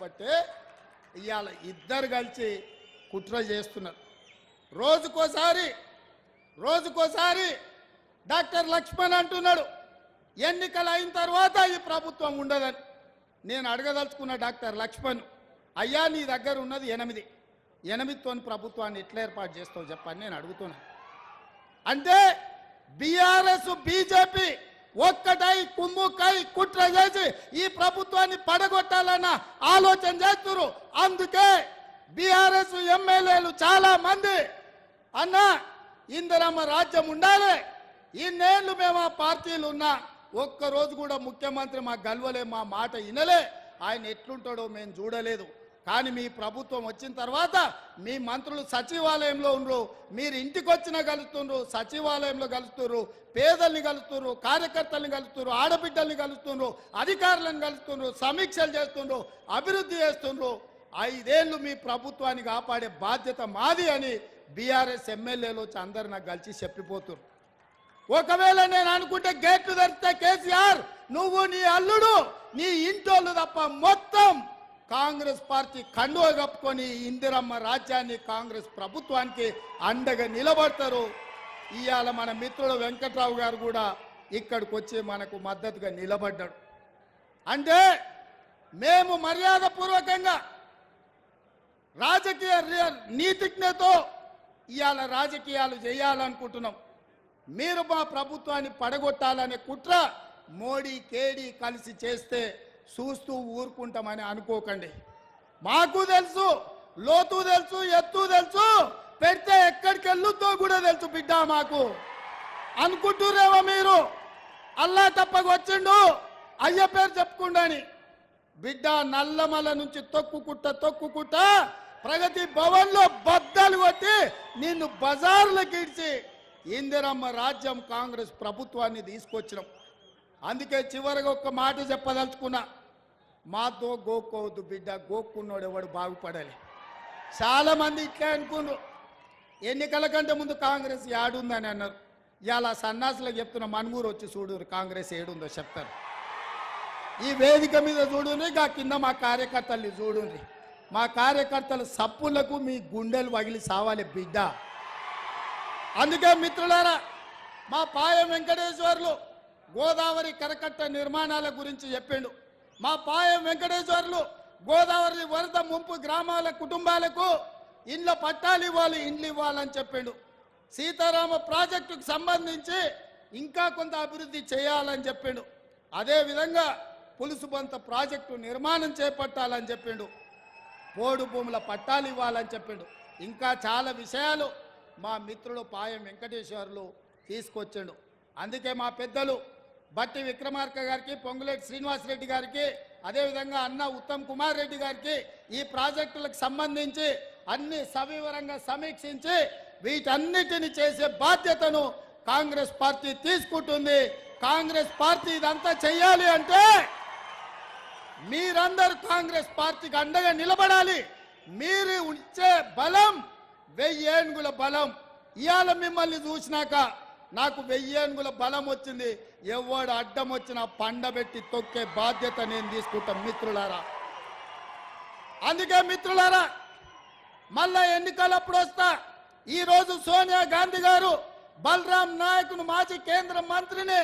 కాబట్టి ఇవాళ ఇద్దరు కలిసి కుట్ర చేస్తున్నారు. రోజుకోసారి డాక్టర్ లక్ష్మణ్ అంటున్నాడు ఎన్నికలు అయిన తర్వాత ఈ ప్రభుత్వం ఉండదని. నేను అడగదలుచుకున్న డాక్టర్ లక్ష్మణ్, అయ్యా నీ దగ్గర ఉన్నది 8 ప్రభుత్వాన్ని ఎట్లా ఏర్పాటు చేస్తావు చెప్పని నేను అడుగుతున్నా. అంటే బీఆర్ఎస్ బీజేపీ ఒక్కటై కుమ్ముక్కై కుట్ర చేసి ఈ ప్రభుత్వాన్ని పడగొట్టాలన్న ఆలోచన చేస్తున్నారు. అందుకే బీఆర్ఎస్ ఎమ్మెల్యేలు చాలా మంది అన్న ఇందిరమ్మ రాజ్యం ఉండాలి, ఇన్నేళ్ళు మేము ఆ పార్టీలు ఉన్నా ఒక్కరోజు కూడా ముఖ్యమంత్రి మా గల్వలే, మా మాట వినలే, ఆయన ఎట్లుంటాడో మేము చూడలేదు. కానీ మీ ప్రభుత్వం వచ్చిన తర్వాత మీ మంత్రులు సచివాలయంలో ఉండరు, మీరు ఇంటికి వచ్చినా కలుస్తున్నారు, సచివాలయంలో కలుస్తున్నారు, పేదల్ని కలుస్తున్నారు, కార్యకర్తల్ని కలుస్తున్నారు, ఆడబిడ్డల్ని కలుస్తున్నారు, అధికారులను కలుస్తున్నారు, సమీక్షలు చేస్తున్నారు, అభివృద్ధి చేస్తున్నారు. 5 ఏళ్ళు మీ ప్రభుత్వాన్ని కాపాడే బాధ్యత మాది అని బీఆర్ఎస్ ఎమ్మెల్యేలు వచ్చి అందరు నాకు కలిసి చెప్పిపోతున్నారు. ఒకవేళ నేను అనుకుంటే గేట్లు తెరిస్తే కేసీఆర్ నువ్వు నీ అల్లుడు నీ ఇంటోళ్ళు తప్ప మొత్తం కాంగ్రెస్ పార్టీ కండువ కప్పుకొని ఇందిరమ్మ రాజ్యాన్ని కాంగ్రెస్ ప్రభుత్వానికి అండగా నిలబడతారు. ఇవాళ మన మిత్రుడు వెంకట్రావు గారు కూడా ఇక్కడికి వచ్చి మనకు మద్దతుగా నిలబడ్డాడు. అంటే మేము మర్యాదపూర్వకంగా రాజకీయ నీతిజ్ఞతో ఇవాళ రాజకీయాలు చేయాలనుకుంటున్నాం. మీరు మా ప్రభుత్వాన్ని పడగొట్టాలనే కుట్ర మోడీ కేడీ కలిసి చేస్తే చూస్తూ ఊరుకుంటామని అనుకోకండి. మాకు తెలుసు, లోతు తెలుసు, ఎత్తు తెలుసు, పెడితే ఎక్కడికి వెళ్ళుతో కూడా తెలుసు బిడ్డ. మాకు అనుకుంటురేమో మీరు అల్లా తప్పకు వచ్చిండు అయ్య పేరు చెప్పుకుండాని. బిడ్డ నల్లమల నుంచి తొక్కుకుంటా ప్రగతి భవన్లో బద్దలు కొట్టి నిన్ను బజార్లకు ఇడ్చి ఇందిరమ్మ రాజ్యం కాంగ్రెస్ ప్రభుత్వాన్ని తీసుకొచ్చినాం. అందుకే చివరిగా ఒక్క మాట చెప్పదలుచుకున్నా, మాతో గోక్కోవద్దు బిడ్డ, గోక్కున్నాడు ఎవడు బాగుపడాలి. చాలా మంది ఇట్లా అనుకున్నారు, ఎన్నికల కంటే ముందు కాంగ్రెస్ ఏడుందని అన్నారు. ఇలా సన్నాసులకు చెప్తున్న మనుగూరు వచ్చి చూడు కాంగ్రెస్ ఏడుందో చెప్తారు. ఈ వేదిక మీద చూడుని, గా కింద మా కార్యకర్తల్ని చూడుని. మా కార్యకర్తల సప్పులకు మీ గుండెలు వగిలి సావాలి బిడ్డ. అందుకే మిత్రులారా, మా పాయం వెంకటేశ్వర్లు గోదావరి కరకట్ట నిర్మాణాల గురించి చెప్పిండు. మా పాయం వెంకటేశ్వర్లు గోదావరి వరద ముంపు గ్రామాల కుటుంబాలకు ఇండ్ల పట్టాలు ఇవ్వాలి, ఇండ్లు ఇవ్వాలని చెప్పిండు. సీతారామ ప్రాజెక్టుకు సంబంధించి ఇంకా కొంత అభివృద్ధి చేయాలని చెప్పిండు. అదేవిధంగా పులుసుబంత ప్రాజెక్టు నిర్మాణం చేపట్టాలని చెప్పిండు. పోడు భూముల పట్టాలు ఇవ్వాలని చెప్పిండు. ఇంకా చాలా విషయాలు మా మిత్రుడు పాయం వెంకటేశ్వర్లు తీసుకొచ్చిండు. అందుకే మా పెద్దలు బట్టి విక్రమార్క గారికి, పొంగులేటి శ్రీనివాసరెడ్డి గారికి, అదేవిధంగా అన్న ఉత్తమ్ కుమార్ రెడ్డి గారికి ఈ ప్రాజెక్టులకు సంబంధించి అన్ని సవివరంగా సమీక్షించి వీటన్నిటిని చేసే బాధ్యతను కాంగ్రెస్ పార్టీ తీసుకుంటుంది. కాంగ్రెస్ పార్టీ ఇదంతా చెయ్యాలి అంటే మీరందరూ కాంగ్రెస్ పార్టీకి అండగా నిలబడాలి. మీరు ఇచ్చే బలం 1000 ఏనుగుల బలం. ఇవాళ మిమ్మల్ని చూసినాక నాకు 1000 ఏనుగుల బలం వచ్చింది. ఎవడు అడ్డం వచ్చినా పండబెట్టి తొక్కే బాధ్యత నేను తీసుకుంటాం మిత్రులారా. అందుకే మిత్రులారా, మళ్ళా ఎన్నికలప్పుడు వస్తా. ఈరోజు సోనియా గాంధీ గారు బలరాం నాయక్ను మాజీ కేంద్ర మంత్రిని